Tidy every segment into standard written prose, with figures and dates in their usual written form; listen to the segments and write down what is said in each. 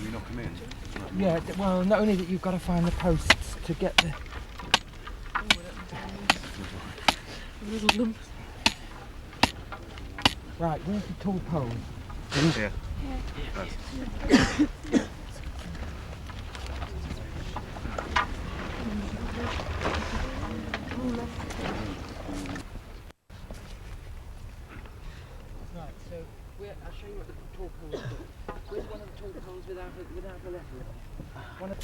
Can we knock them in? Yeah, well, not only that, you've got to find the posts to get the... Right, where's the tall pole? Yeah. Right, so I'll show you what the tall poles do. Where's one of the tall poles without a letter? One of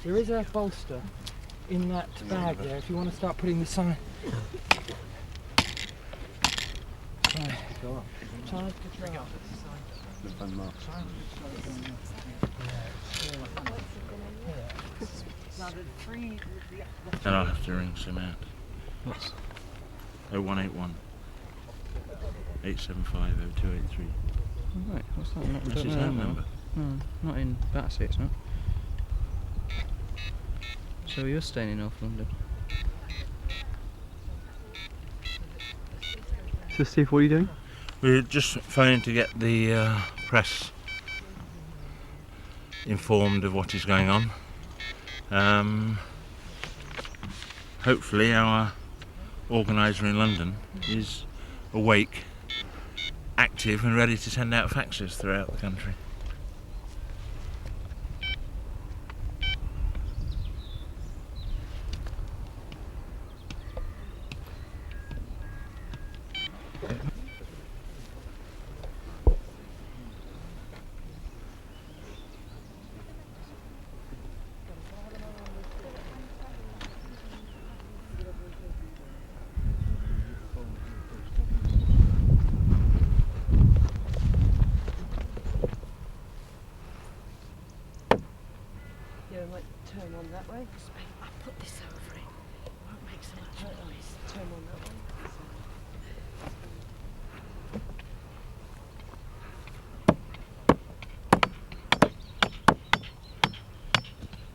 there is a bolster in that bag there if you want to start putting the sign. Right. Charge control. Then I'll have to ring some out. What's 0181 875 0283. right? What's that? Not That's his home number. No, not in Battersea. It's not. So you're staying in North London? So Steve, what are you doing? We're just phoning to get the press informed of what is going on. Hopefully our organiser in London is awake, active and ready to send out faxes throughout the country. Yeah, we might turn on that way. I'll put this over it. Won't make so much noise. Turn on that way.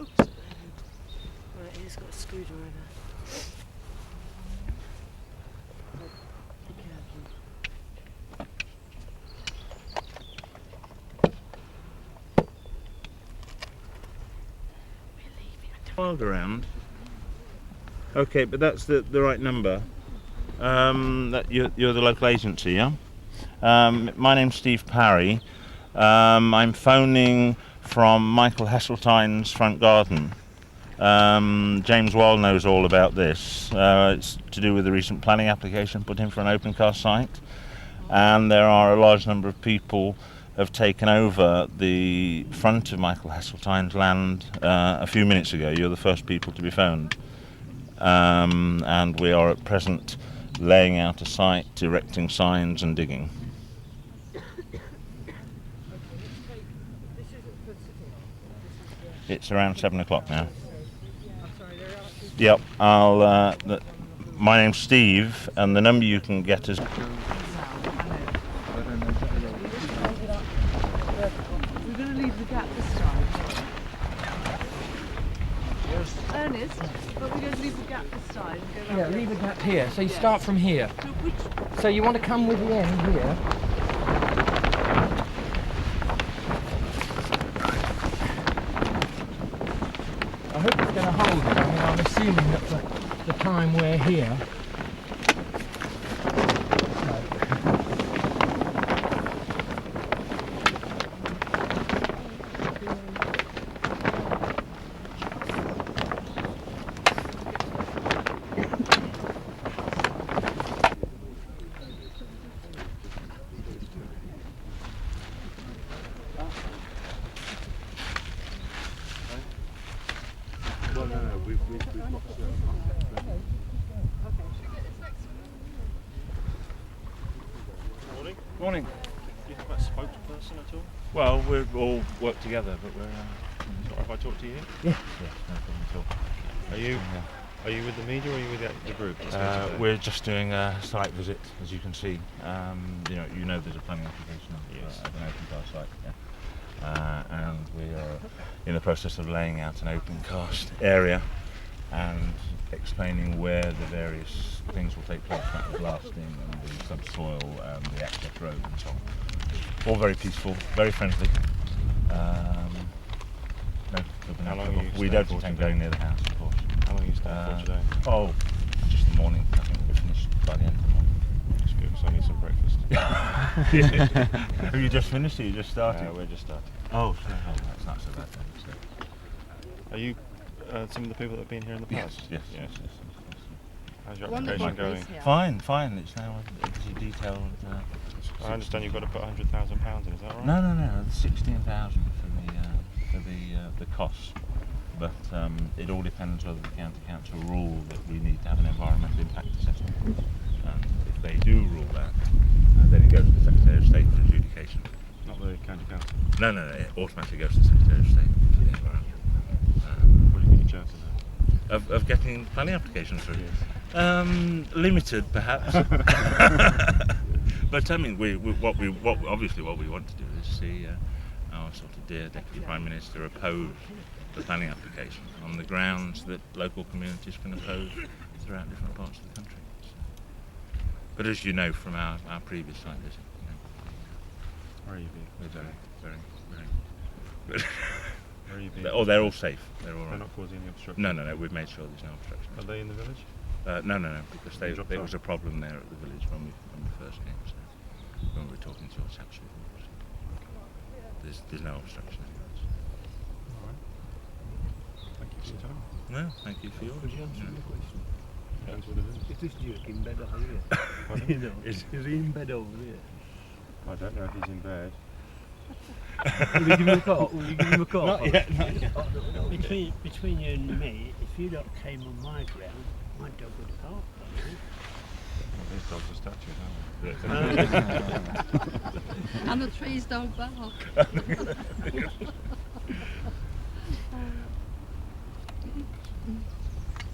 Oops. Right, he's got a screwdriver. Be careful. Wild around. Okay, but that's the right number. That you're the local agency, yeah? My name's Steve Parry. I'm phoning from Micheal Heseltine's front garden. James Wall knows all about this. It's to do with the recent planning application put in for an open cast site, and there are a large number of people have taken over the front of Micheal Heseltine's land a few minutes ago. You're the first people to be phoned. And we are at present laying out a site, erecting signs and digging. It's around 7 o'clock now. Yep, my name's Steve, and the number you can get is... We're going to leave the gap this time. Ernest, but we're going to leave the gap this side and go Yeah, leave a gap here. So you start from here. So you want to come with the end here. I hope it's going to hold it. I mean, I'm assuming that for the time we're here. Morning. Do you have a spokesperson at all? Well, we all work together, but we're... Sorry if I talk to you. Yeah, no problem at all. Are you with the media or are you with the group? that's here today? We're just doing a site visit, as you can see. You know there's a planning application Yes. at an open cast site, yeah. And we are in the process of laying out an open cast area and explaining where the various things will take place, like the blasting and the subsoil and the access road and so on. All very peaceful, very friendly. No, How long are trouble. you We staying don't for intend today? going near the house, of course. How long are you staying for today? Oh, just the morning. I think we're finished by the end of the morning. That's good, so I need some breakfast. Have you just finished or you just started? We're just starting. Oh, that's not so bad then. So. Are you some of the people that have been here in the past? Yes. How's your Wonderful application going? place here. Fine. It's now a detailed. I understand you've got to put £100,000 in, is that right? No. 16,000 for the costs, but it all depends whether the county council rule that we need to have an environmental impact assessment. And if they do rule that, then it goes to the Secretary of State for adjudication. Not the county council. No, it automatically goes to the Secretary of State for the environment. What do you think your chances are? Of getting planning applications through. Limited, perhaps. But I mean, what we want to do is see our sort of dear Deputy Prime Minister oppose the planning application on the grounds that local communities can oppose throughout different parts of the country. So. But as you know from our previous site visit, Where are you being? we're very good. Where are you being? They're all safe. They're all They're right. not causing any obstruction? No. We've made sure there's no obstruction. Are they in the village? No, because They dropped there off? was a problem there at the village when we first came. So when we were talking to your chaps, there's no obstruction anywhere. Alright. Thank you for your time. No, thank you for yours. Could you answer the question? Depends what it is. Is this Duke in bed over here? Pardon? You know, is he in bed over here? I don't know if he's in bed. Will you give him a call? Will you give him a call? Not yet. Between you and me, if you lot came on my ground, my dog would have barked. These dogs are statues, And the trees don't bark.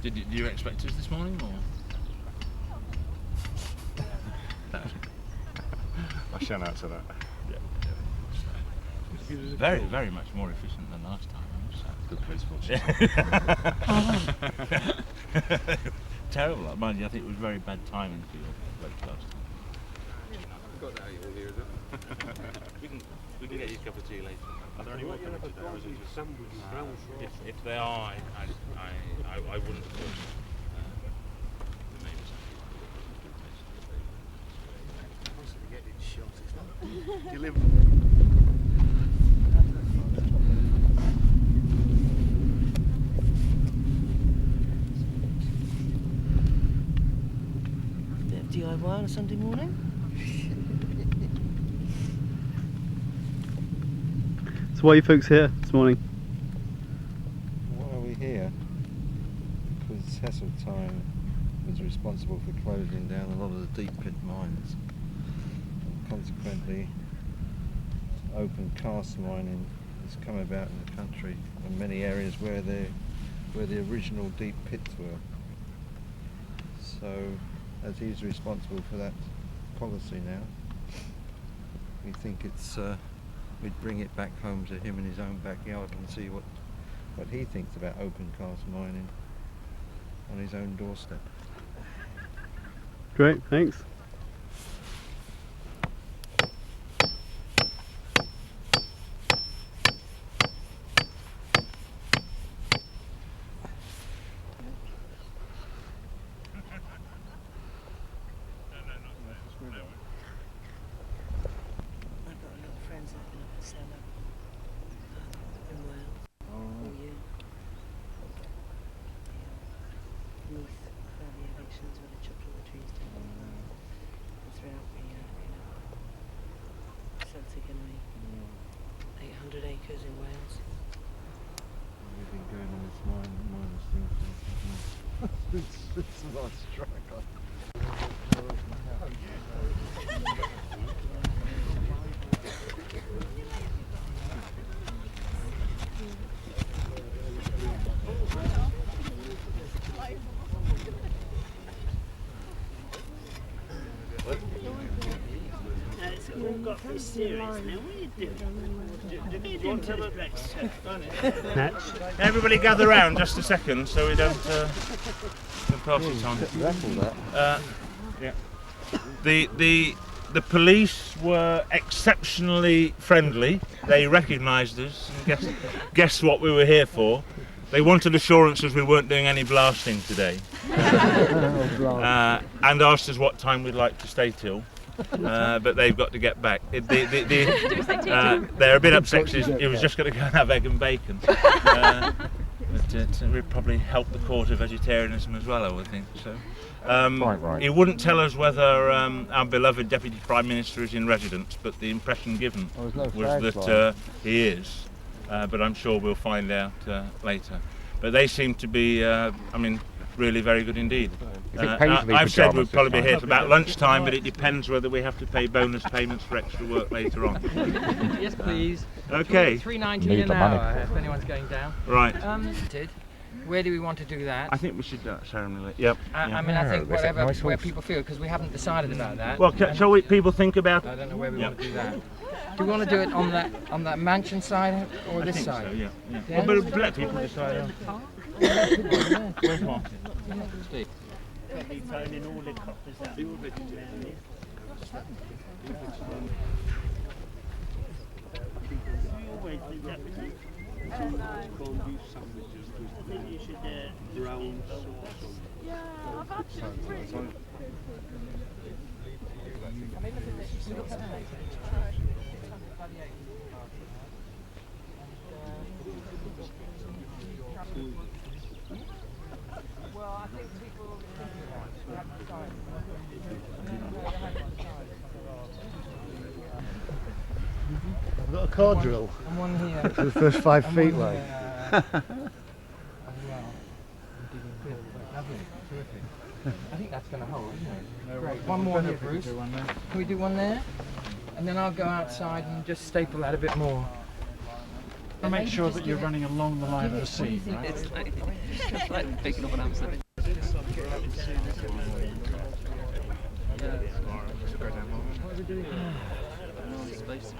Did you expect us this morning, or? I shan't answer that. Very much more efficient than last time. Good Terrible, mind you. I think it was very bad timing for your vote last time. We can get you a cup of tea later. Are there any more coming today, or is it just... If they are, I wouldn't have thought. The neighbours Bit of DIY on a Sunday morning. So why are you folks here this morning? Why are we here? Because Heseltine was responsible for closing down a lot of the deep pit mines. And consequently, open cast mining has come about in the country in many areas where the original deep pits were. So, as he's responsible for that policy now, we think it's we'd bring it back home to him in his own backyard and see what he thinks about open cast mining on his own doorstep. Great, thanks. I've got a lot of friends that live in Cellar in Wales. Oh yeah. Neath, for the elections where they chopped all the trees down and throughout the Celtic anyway. 800 acres in Wales. We've been going on this miners thing since the last strike. It's all got to be serious now. What are you doing? Get into the rest. Everybody gather round just a second so we don't pass it on. Raffle that. The The police were exceptionally friendly. They recognised us and guessed what we were here for. They wanted assurances we weren't doing any blasting today, and asked us what time we'd like to stay till. But they've got to get back. They're a bit upset because he was just going to go and have egg and bacon. But it would probably help the cause of vegetarianism as well, I would think. So, Quite right. He wouldn't tell us whether our beloved Deputy Prime Minister is in residence, but the impression given was that he is. But I'm sure we'll find out later. But they seem to be, I mean, really very good indeed. I've said we'll probably be here for about lunchtime, but it depends whether we have to pay bonus payments for extra work later on. Yes, please. Okay. $3.19 an hour if anyone's going down. Right. Where do we want to do that? I think we should do that ceremonially. Yep. I mean, I think whatever where people feel, because we haven't decided about that. Well, shall we people think about it? I don't know where we want to do that. Do we want to do it on that mansion side or this side? So, yeah. Well, but let people decide. Where's Martin? Steve. Be phoning all the coppers out. All vegetarian. You always do that, isn't it? Fondue sandwiches. I think you should brown sauce. Yeah, I've had to. Well, I think people have decided. I've got a car drill. And one here. For the first 5 feet One away. here, as well. Lovely, terrific. I think that's going to hold, isn't it? Great. One more here, Bruce. Can we do one there? And then I'll go outside and just staple that a bit more. To make sure that you're running along the line of the sea, right? It's like picking up an answer. What are we doing? Visit.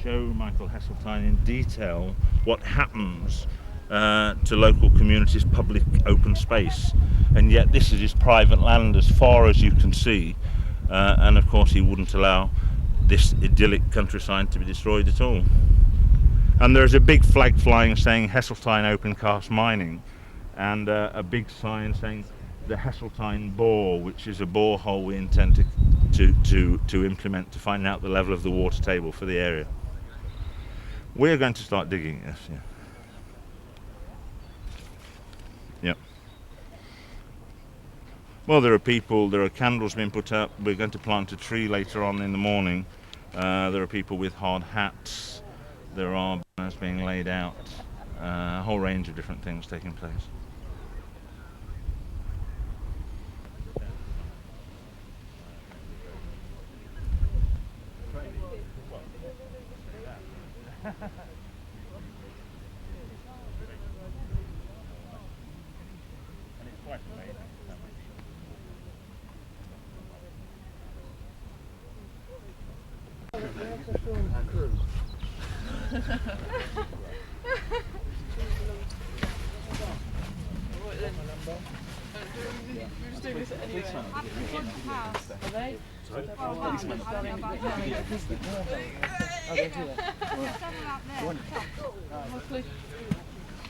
Show Micheal Heseltine in detail what happens to local communities' public open space, and yet this is his private land as far as you can see, and of course he wouldn't allow this idyllic countryside to be destroyed at all. And there's a big flag flying saying Heseltine Open Cast Mining, and a big sign saying the Heseltine bore, which is a borehole we intend to implement to find out the level of the water table for the area. We're going to start digging this. Yeah. Yep. Well, there are candles being put up. We're going to plant a tree later on in the morning. There are people with hard hats. There are banners being laid out. A whole range of different things taking place.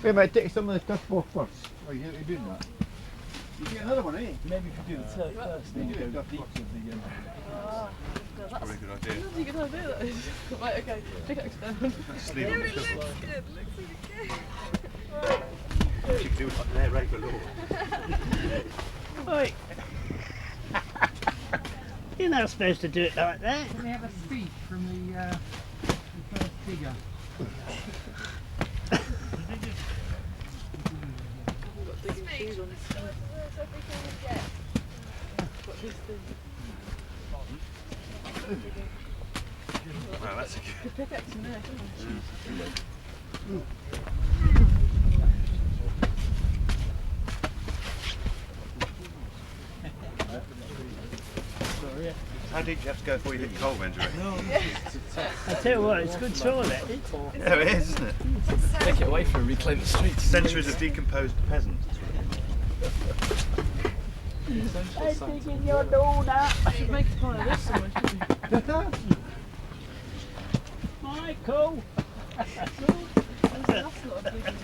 Hey mate, take some of the stuff off first. Oh, you're doing that? You get another one, eh? Maybe if you do the turf first, then you do the deep of the... That's probably a good idea. That's a good idea, that is. Right, okay, pickaxe down. Just leave it. Looks good, You can do it up there, right below. Oi. You're not supposed to do it like that. Can we have a speech from the first digger? Wow, that's a good pickaxe in there. How deep do you have to go before you hit coal, Benjamin? I tell you what, it's good toilet. Yeah, it is, isn't it? Take it away from reclaim the streets. Centuries of decomposed peasants. digging your donut. I should make a pile of this somewhere, shouldn't Michael. There's an awful lot of digging.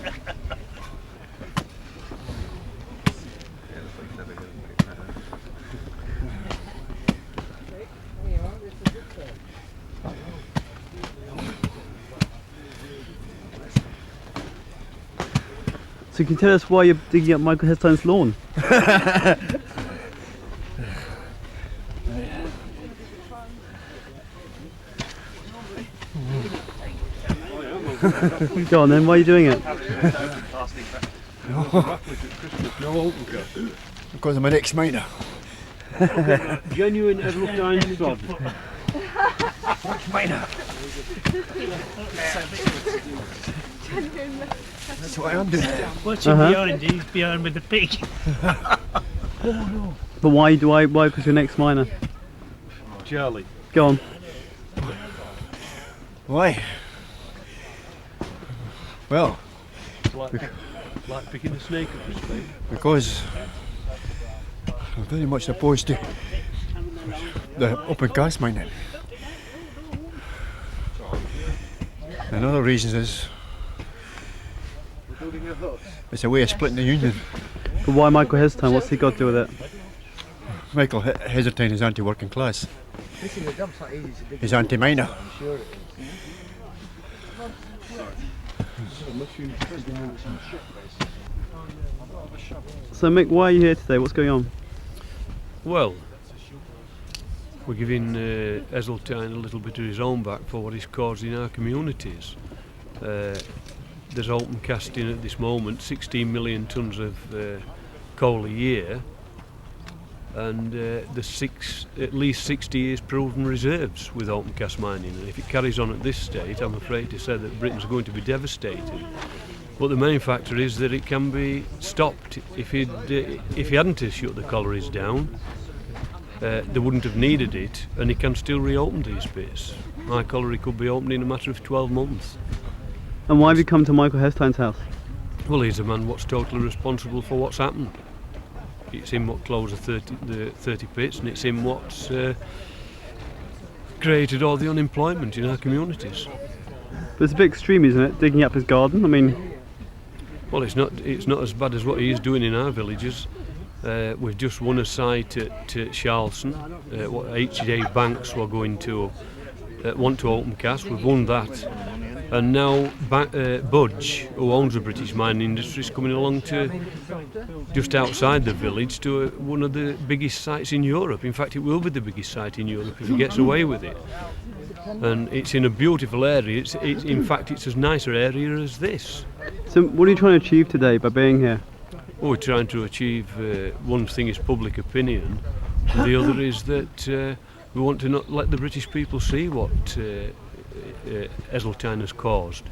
So can you tell us why you're digging up Micheal Heseltine's lawn? Go on then, why are you doing it? Because I'm an ex-miner. Genuine Heseltine job. Ex-miner. That's what I'm doing. What's in behind? He's behind with the pig. But why because you're an ex-miner? Charlie. Go on. Why? Well, Like picking a snake up his face. because I'm very much opposed to the open cast mining. Another reason is it's a way of splitting the union. But why Micheal Heseltine? What's he got to do with it? Micheal Heseltine is anti-working class. He's anti-miner. So Mick, why are you here today? What's going on? Well, we're giving Heseltine a little bit of his own back for what he's caused in our communities. There's open casting at this moment, 16 million tonnes of coal a year, and there's at least 60 years proven reserves with open cast mining, and if it carries on at this state, I'm afraid to say that Britain's going to be devastated. But the main factor is that it can be stopped. If he hadn't shut the collieries down, they wouldn't have needed it, and he can still reopen these bits. My colliery could be opened in a matter of 12 months. And why have you come to Micheal Heseltine's house? Well, he's a man what's totally responsible for what's happened. It's him what closed the 30 pits, and it's him what's created all the unemployment in our communities. But it's a bit extreme, isn't it? Digging up his garden. I mean, well, it's not as bad as what he's doing in our villages. We've just won a site at Charleston. What HJ Banks were going to want to open cast. We've won that. And now Budge, who owns the British mining industry, is coming along to just outside the village to one of the biggest sites in Europe. In fact, it will be the biggest site in Europe if he gets away with it. And it's in a beautiful area. In fact, it's as nicer area as this. so what are you trying to achieve today by being here? Well, we're trying to achieve, one thing is public opinion, and the other is that we want to not let the British people see what Heseltine has caused.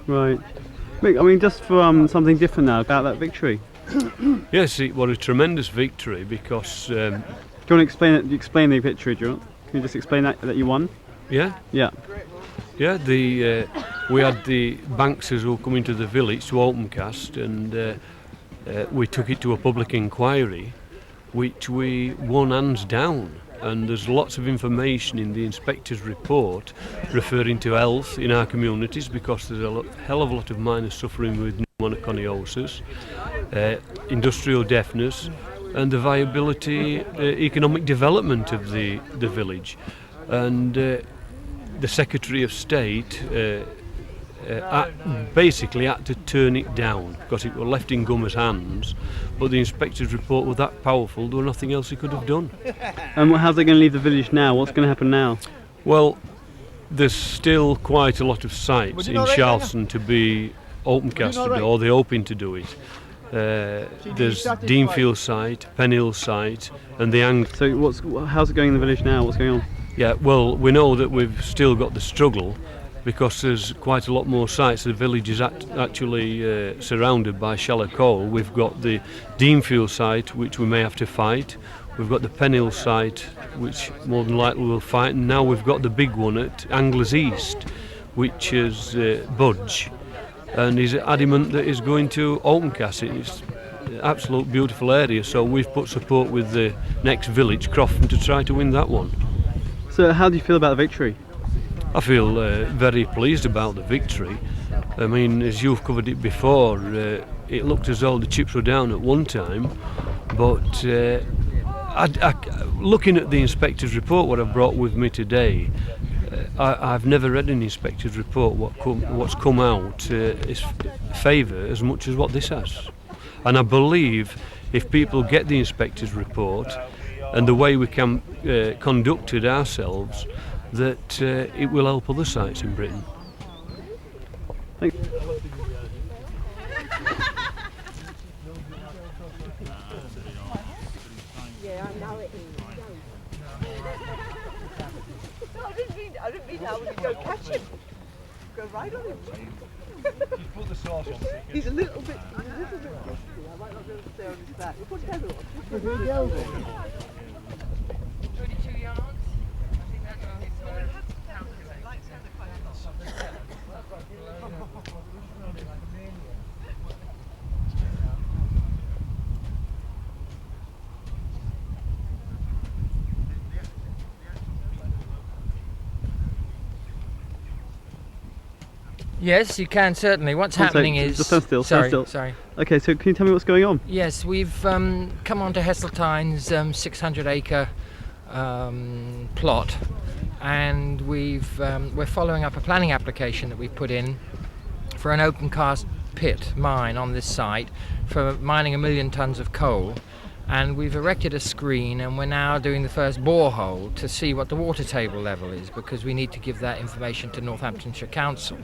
Right. Mick, I mean, just for something different now about that victory. Yes, it was a tremendous victory because... do you want to explain it? Explain the victory, do you want? Can you just explain that you won? Yeah? Yeah. Yeah, we had the Bankses who come into the village to open cast, and we took it to a public inquiry, which we won hands down. And there's lots of information in the inspector's report referring to health in our communities, because there's a hell of a lot of miners suffering with pneumoconiosis, industrial deafness, and the viability, economic development of the village. And the Secretary of State basically had to turn it down because it was left in Gummer's hands, but the inspector's report was that powerful there was nothing else he could have done. And how's they going to leave the village now? What's going to happen now? Well, there's still quite a lot of sites in Charleston to be open casted, or they're hoping to do it. There's Deanfield site, Penhill site, and the So how's it going in the village now? What's going on? Yeah, well, we know that we've still got the struggle because there's quite a lot more sites. The village is actually surrounded by shallow coal. We've got the Deanfield site, which we may have to fight. We've got the Penhill site, which more than likely we'll fight. And now we've got the big one at Anglers East, which is Budge. And he's adamant that he's going to open cast it. absolute beautiful area, so we've put support with the next village, Crofton, to try to win that one. So how do you feel about the victory? I feel very pleased about the victory. I mean, as you've covered it before, it looked as though the chips were down at one time, but looking at the inspector's report, what I've brought with me today, I've never read an inspector's report what's come out is favour as much as what this has. And I believe if people get the inspector's report and the way we can conduct it ourselves, that it will help other sites in Britain. Thank you. Yeah, I know it is. I didn't mean that when you go catch him. Go right on him. Put the sauce on. He's a little bit risky. I might not be able to stay on his back. We'll put Heather on. 22 yards. I think that's what it's Yes, you can certainly. What's One sec, happening is... just stand still, stand still. Sorry. Okay, so can you tell me what's going on? Yes, we've come onto Heseltine's 600-acre plot, and we're following up a planning application that we've put in for an open cast pit mine on this site for mining 1 million tonnes of coal. And we've erected a screen, and we're now doing the first borehole to see what the water table level is, because we need to give that information to Northamptonshire Council.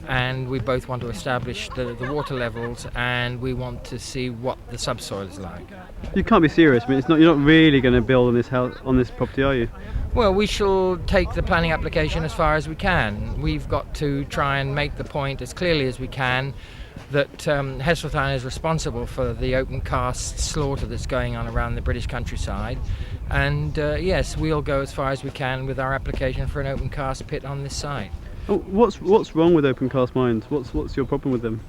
And we both want to establish the water levels, and we want to see what the subsoil is like. You can't be serious. I mean, you're not really going to build on this house, on this property, are you? Well, we shall take the planning application as far as we can. We've got to try and make the point as clearly as we can that Heseltine is responsible for the open cast slaughter that's going on around the British countryside, and yes, we'll go as far as we can with our application for an open cast pit on this site. Oh, what's wrong with open cast mines? What's your problem with them?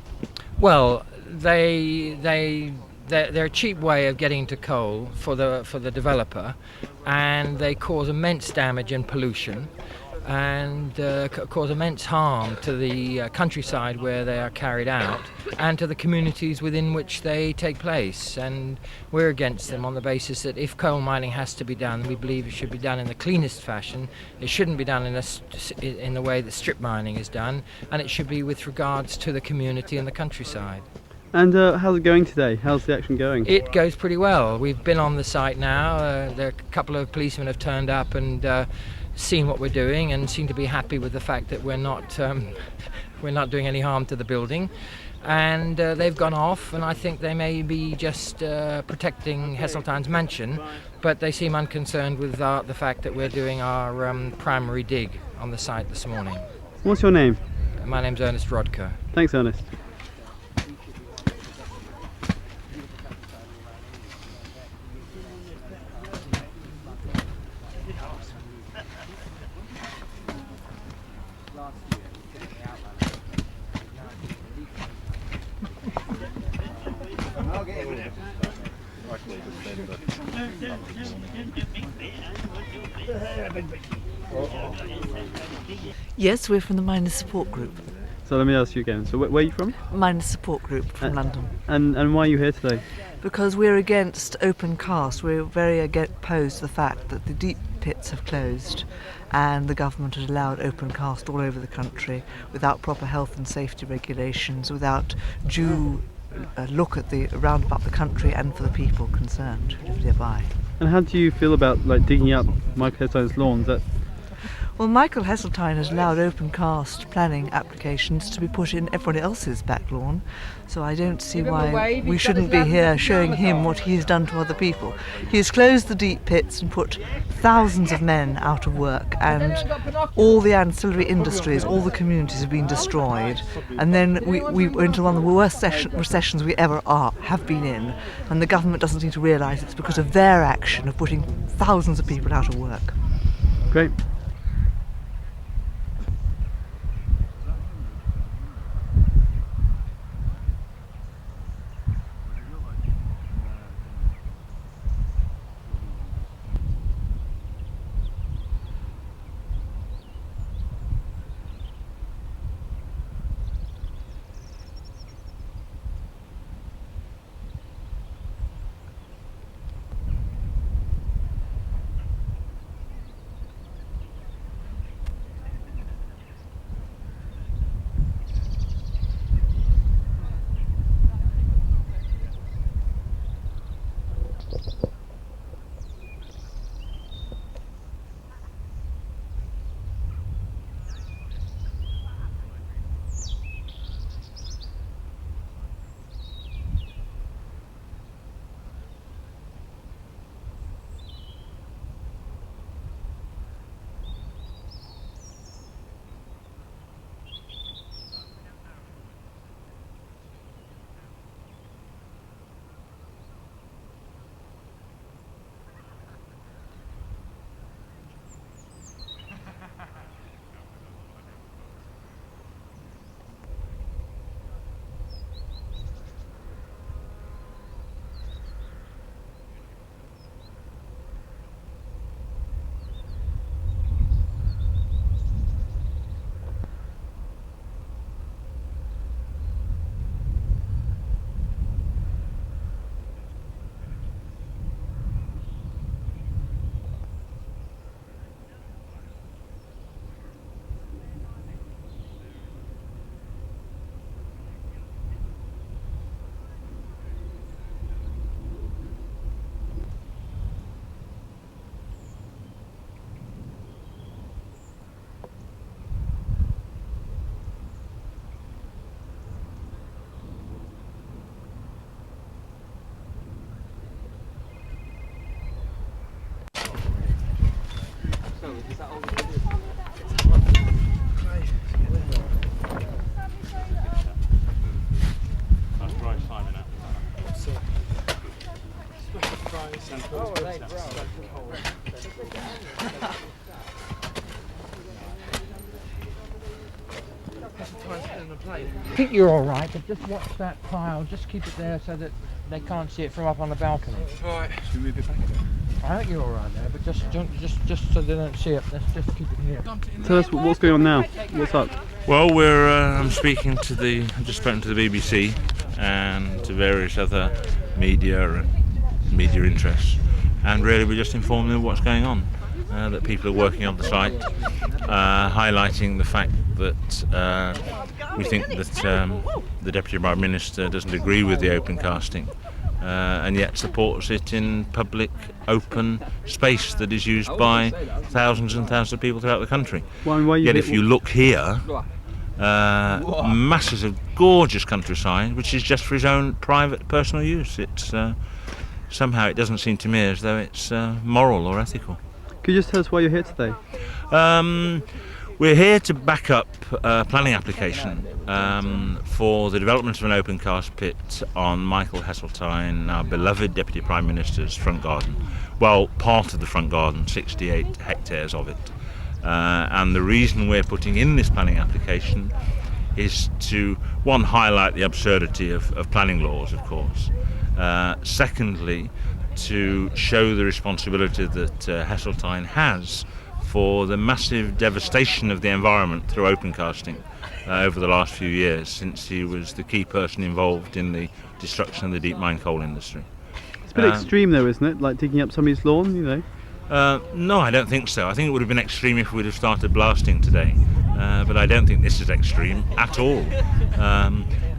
Well, they're a cheap way of getting to coal for the developer, and they cause immense damage and pollution, and cause immense harm to the countryside where they are carried out, and to the communities within which they take place. And we're against them on the basis that if coal mining has to be done, we believe it should be done in the cleanest fashion. It shouldn't be done in the way that strip mining is done, and it should be with regards to the community and the countryside. And how's it going today? How's the action going? It goes pretty well. We've been on the site now. There are a couple of policemen have turned up and seen what we're doing, and seem to be happy with the fact that we're not doing any harm to the building. And they've gone off, and I think they may be just protecting Heseltine's mansion, but they seem unconcerned with the fact that we're doing our primary dig on the site this morning. What's your name? My name's Ernest Rodker. Thanks, Ernest. Yes, we're from the Miners Support Group. So let me ask you again. So where are you from? Miners Support Group from London. And why are you here today? Because we're against open cast. We're very opposed to the fact that the deep pits have closed and the government has allowed open cast all over the country without proper health and safety regulations, without due look at around about the country and for the people concerned who live nearby. And how do you feel about digging up Micheal Heseltine's lawns? Well, Micheal Heseltine has allowed open cast planning applications to be put in everybody else's back lawn, so I don't see why we shouldn't be here showing him what he's done to other people. He has closed the deep pits and put thousands of men out of work, and all the ancillary industries, all the communities have been destroyed. And then we went into one of the worst recessions we ever have been in, and the government doesn't seem to realise it's because of their action of putting thousands of people out of work. Great. That's dry Simon out. I think you're all right, but just watch that pile. Just keep it there so that they can't see it from up on the balcony. Right. Should we move it back a bit? I think you're all right there, but just so they don't see it. Let's just keep it here. Tell us what's going on now. What's up? Well, we're I'm speaking to I've just spoken to the BBC and to various other media and media interests, and really we're just informing them of what's going on. That people are working on the site, highlighting the fact that we think that the Deputy Prime Minister doesn't agree with the open casting, and yet supports it in public open space that is used by thousands and thousands of people throughout the country. Yet if you look here, masses of gorgeous countryside which is just for his own private personal use. It's somehow it doesn't seem to me as though it's moral or ethical. Could you just tell us why you're here today? We're here to back up a planning application for the development of an open cast pit on Micheal Heseltine, our beloved Deputy Prime Minister's front garden. Well, part of the front garden, 68 hectares of it. And the reason we're putting in this planning application is to, one, highlight the absurdity of planning laws, of course. Secondly, to show the responsibility that Heseltine has for the massive devastation of the environment through open casting over the last few years, since he was the key person involved in the destruction of the deep mine coal industry. It's a bit extreme though, isn't it? Like digging up somebody's lawn, you know? No, I don't think so. I think it would have been extreme if we'd have started blasting today, but I don't think this is extreme at all.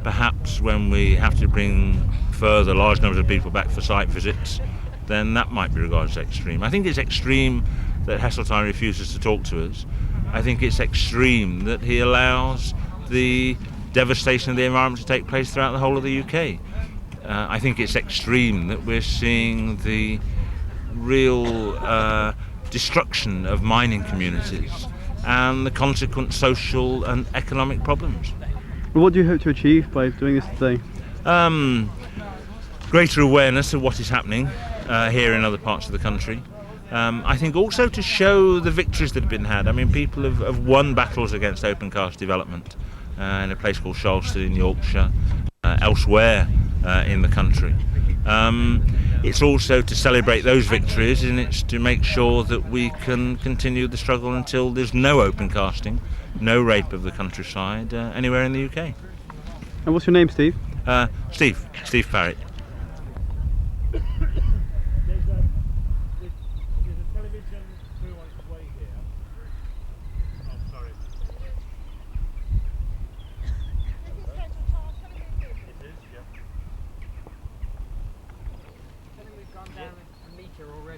Perhaps when we have to bring further large numbers of people back for site visits, then that might be regarded as extreme. I think it's extreme that Heseltine refuses to talk to us. I think it's extreme that he allows the devastation of the environment to take place throughout the whole of the UK. I think it's extreme that we're seeing the real destruction of mining communities and the consequent social and economic problems. Well, what do you hope to achieve by doing this today? Greater awareness of what is happening here in other parts of the country. I think also to show the victories that have been had. I mean, people have won battles against open cast development in a place called Charleston in Yorkshire, elsewhere in the country. It's also to celebrate those victories, and it's to make sure that we can continue the struggle until there's no open casting, no rape of the countryside anywhere in the UK. And what's your name, Steve? Steve Parrott.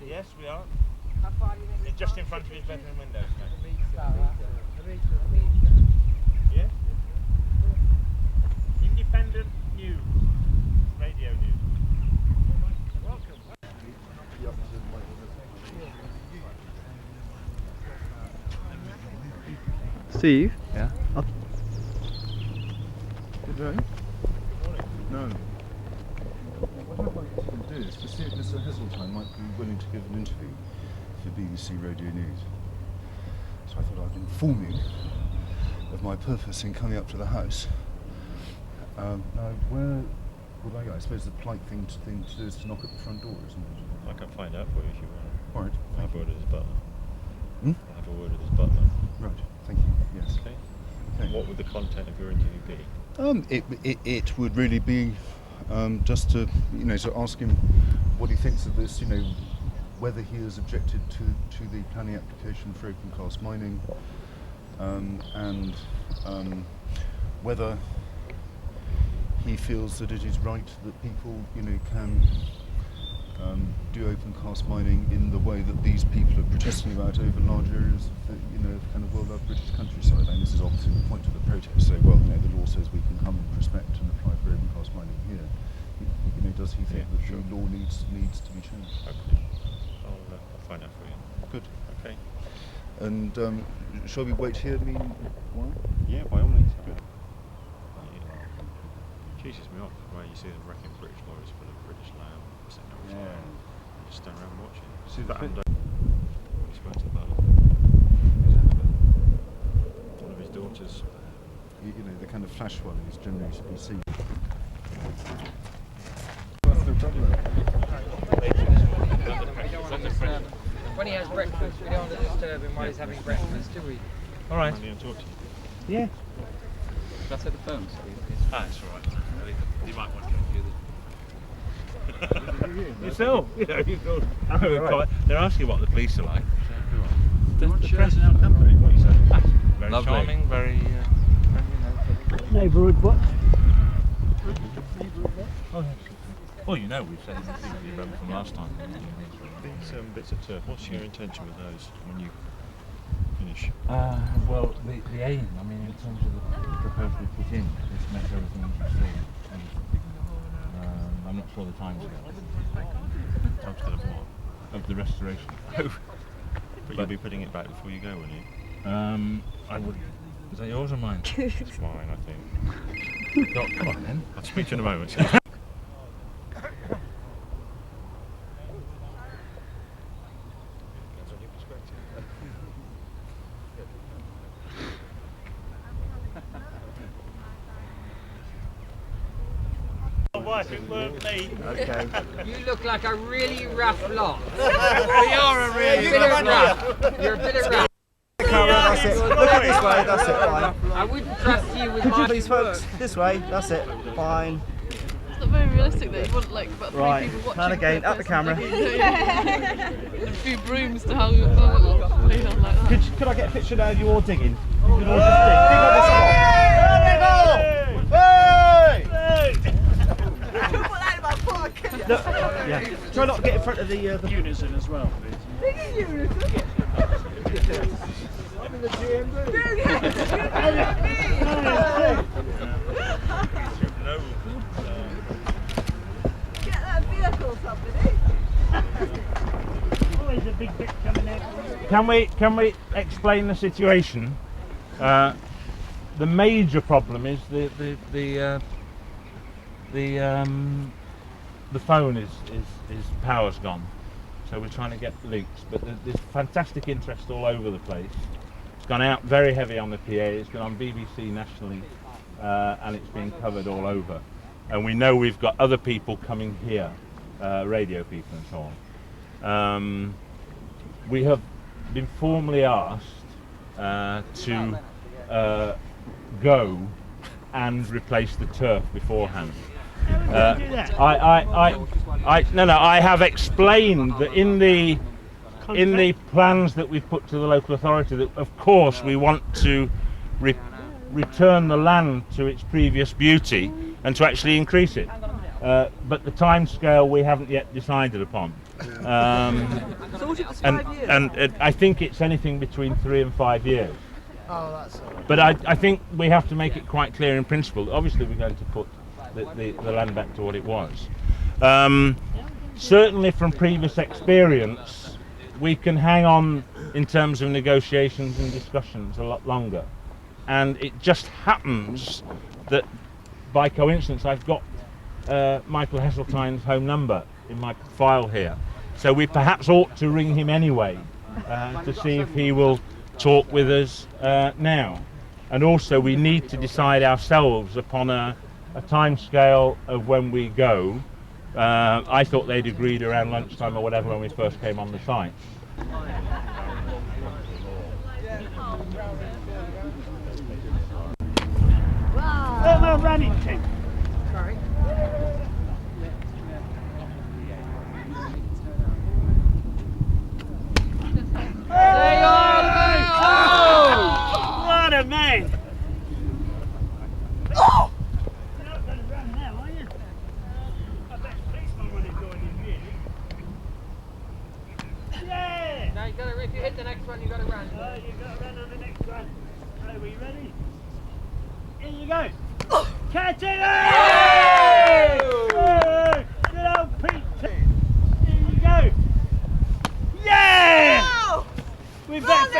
Yes, we are. How far do you think? It's just in front of his bedroom windows. Yeah? Independent news. Radio news. Welcome. Steve? Yeah? Good day. No. What I'd like to do is to see if Mr. Heseltine might be willing to give an interview for BBC Radio News. So I thought I'd inform you of my purpose in coming up to the house. Now, where would I go? I suppose the polite thing to do is to knock at the front door, isn't it? I can find out for you if you want. All right. I'll have a word with his butler. Hmm? I'll have a word with his butler. Right. Thank you. Yes. Okay. Okay. What would the content of your interview be? It would really be just to to ask him what he thinks of this. Whether he has objected to the planning application for open cast mining, and whether he feels that it is right that people can do open cast mining in the way that these people are protesting about over large areas of the kind of well-loved British countryside. And this is obviously the point of the protest. So, well, the law says we can come and prospect and apply for open cast mining here. Does he think that the law needs to be changed? Okay. I'll find out for you. Good. Okay. And shall we wait here meanwhile? Yeah, by all means. Good. Cheeses me off where you see them wrecking British lorries full of British lamb sitting outside. You just stand around watching. See the when he spoke to the butler, one of his daughters. You know, the kind of flash one is generally seen. When he has breakfast, we don't want to disturb him while he's having breakfast, do we? All right. Talk to you. Yeah. Should I set the phone? Ah, it's all right. You might want to do this. Yourself, you know, you feel. They're asking what the police are like. The press in our company. What you say? Very Lovely. charming, very. Neighbourhood what? Well, you know, we've said it from last time. These bits of turf, what's your intention with those when you finish? Well, the aim, I mean, in terms of the proposal we put in, is to make everything restored. I'm not sure the timescale. Timescale of what? Of the restoration. But you'll be putting it back before you go, will you? I would. Is that yours or mine? It's mine, I think. Come on then. I'll speak to you in a moment. It weren't me. Okay. You look like a really rough lot. We are a really rough. You're a bit of rough. That's it. Look at this way. That's it. Fine. I wouldn't trust you with Could you my please, folks? This way. That's it. Fine. It's not very realistic that you want like about 3 Right. people watching. And again, at the camera. And a few brooms to hang it on like that. Could I get a picture now of you all digging? You could all just dig. Dig on this spot. Look, yeah. Try not to get in front of the unison as well, please. I'm in the GMB. Get that vehicle, somebody. Always a big bit coming out. Can we explain the situation? The major problem is the phone is power's gone, so we're trying to get links. But there's fantastic interest all over the place. It's gone out very heavy on the PA. It's been on BBC nationally, and it's being covered all over. And we know we've got other people coming here, radio people and so on. We have been formally asked to go and replace the turf beforehand. I have explained that in the plans that we've put to the local authority that of course we want to return the land to its previous beauty and to actually increase it, but the time scale we haven't yet decided upon. And I think it's anything between 3 and 5 years. Oh, that's all right. But I think we have to make it quite clear in principle. Obviously we're going to put the land back to what it was. Certainly from previous experience, we can hang on in terms of negotiations and discussions a lot longer. And it just happens that by coincidence I've got Micheal Heseltine's home number in my file here. So we perhaps ought to ring him anyway to see if he will talk with us now. And also we need to decide ourselves upon a time scale of when we go. I thought they'd agreed around lunchtime or whatever when we first came on the site. Where am I running to? Sorry. There you are! What a man! Oh! You're not going to run now, are you? I bet policemen want to join in, really. Yeah! Now you gotta, if you hit the next one, you gotta run. Oh, you got to run on the next one. Are we ready? Here you go. Catch it! Hey! Hey! Good old Pete. Here you go. Yeah! Wow! We've got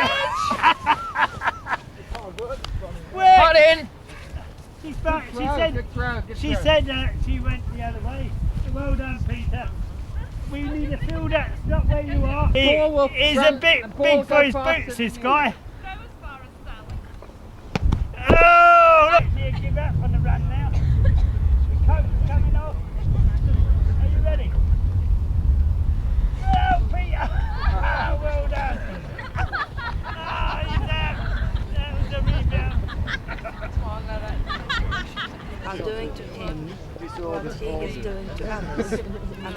She said that she went the other way. Well done, Peter. We need to fill that. Stop where you are. He's a bit big for his boots, this guy. Oh, look! You give up on the run now. The coat's coming off. Are you ready? Oh, Peter! Well done. He's out. That was a rebound. I'm doing to him what he is doing to others. And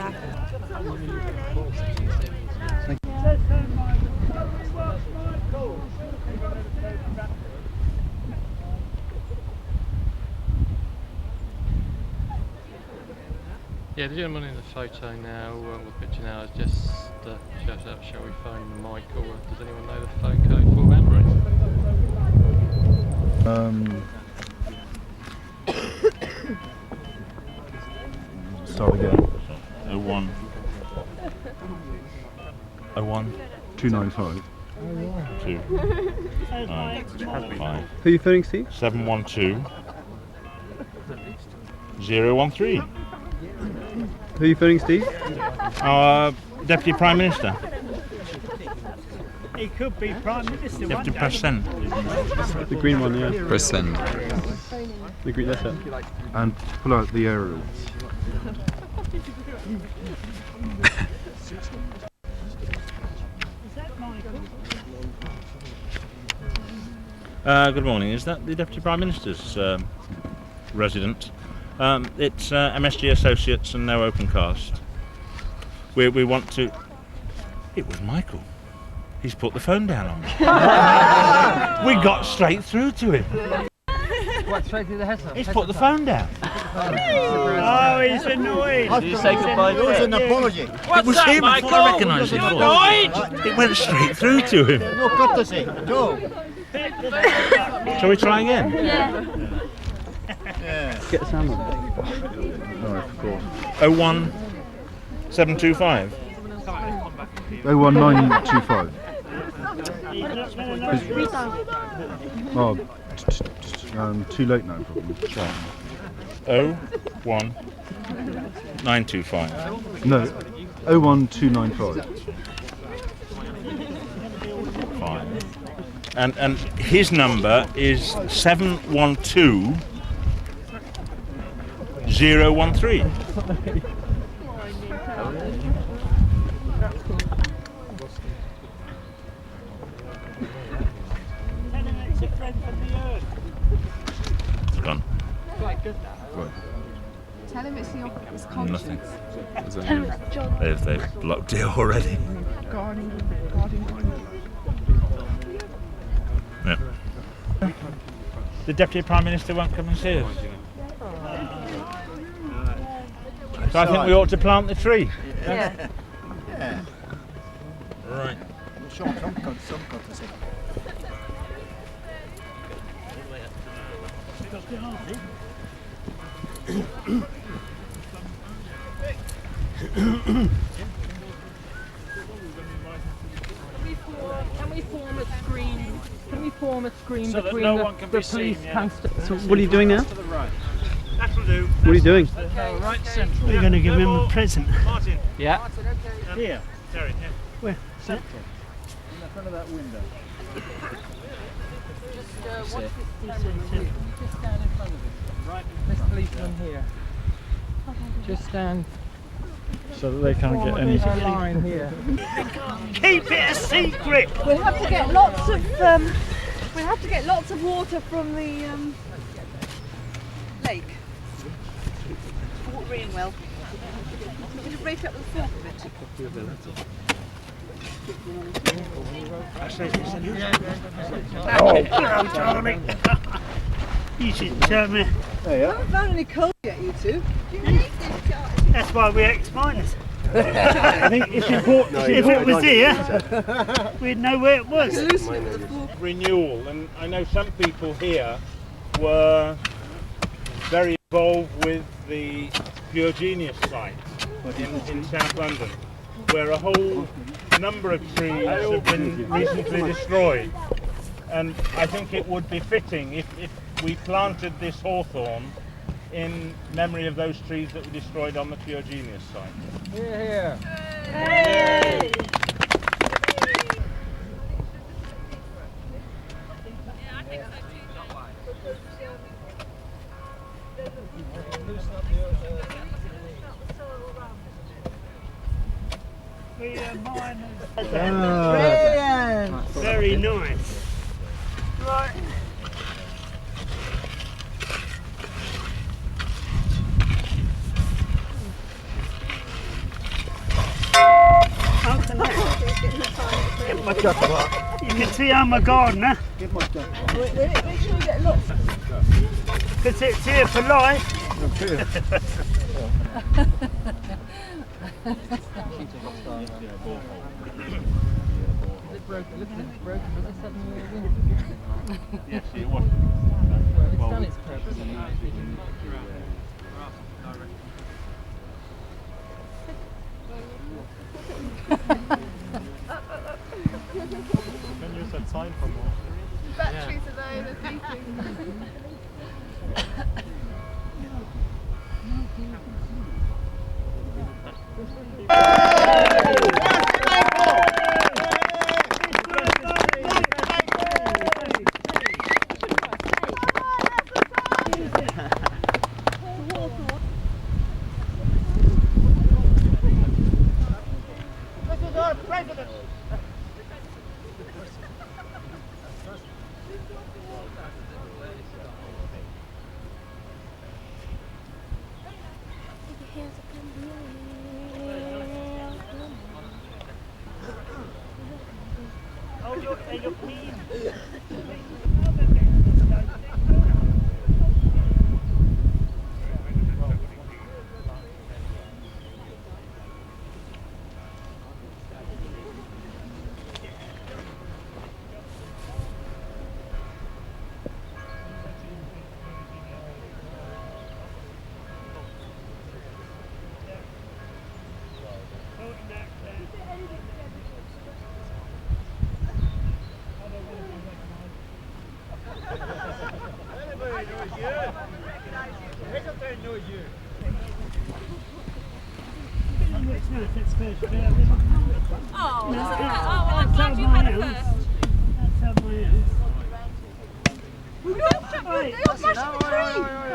Yeah, the gentleman in the photo now, the picture now, is just shouts out, shall we phone Michael? Does anyone know the phone code for Banbury? Start again. 01 295. 295. Who are you phoning, Steve? 712 013. Who are you phoning, Steve? Our Deputy Prime Minister. He could be Prime Minister. You have to press send. The green one, yeah. Press send. The green, that's it. And pull out the aerials. Good morning. Is that the Deputy Prime Minister's residence? It's MSG Associates and no open cast. We want to... It was Michael. He's put the phone down on me. We got straight through to him. What, straight through the Hessel? He's put the phone down. Oh, he's annoyed. Did you say goodbye? It was an apology. It was him. I recognised his voice. It went straight through to him. No courtesy. No. Shall we try again? Get the sound on. No, of course. 01 725. 01925. Oh, too late now, probably. 01 925. No, 01295. Fine. And his number is 712 013. It's gone. Right. Tell him it's his conscience. Nothing. They've blocked it already. Guarding. Yeah. The Deputy Prime Minister won't come and see us. So I think we ought to plant the tree. Yeah. Right. Some courtesy. Can we form a screen? Can we form a screen So that between no the, one can the be police seen, yeah. constable? So what are you doing now? To the right. That'll do. What are you doing? Right central. We're going to give him a present. Martin. Yeah. Here. Terry, here. Where? Central. In the front of that window. Just stand in front of him. Right. This policeman here. Just stand. So that they can't get any. Line here. Keep it a secret. We'll have to get lots of water from the lake. Water in well. We're going to break up the fork a bit. Oh, Tommy. You should tell me. I haven't found any coal yet, you two. That's why we're ex-miners. I think it's important. If it was here, we'd know where it was. Renewal, and I know some people here were very involved with the Pure Genius site in South London, where a whole number of trees have been recently destroyed. And I think it would be fitting if we planted this hawthorn in memory of those trees that were destroyed on the Pure Genius site. Here, here. Hey! Brilliant! Very nice. Right. Get my duck up. You can see I'm a gardener. Get my duck up. Make sure you get lots. Because it's here for life. Yes, it was. Well, it's done its purpose. Can use that sign for more. Batteries are low, they're beeping. This is our president. Oh, you're clean. Everybody knows you. Heseltine knows you. Oh, No, that's that's- well, I'm that's glad you how had my it house. first. That's how my house. They all smashed the tree!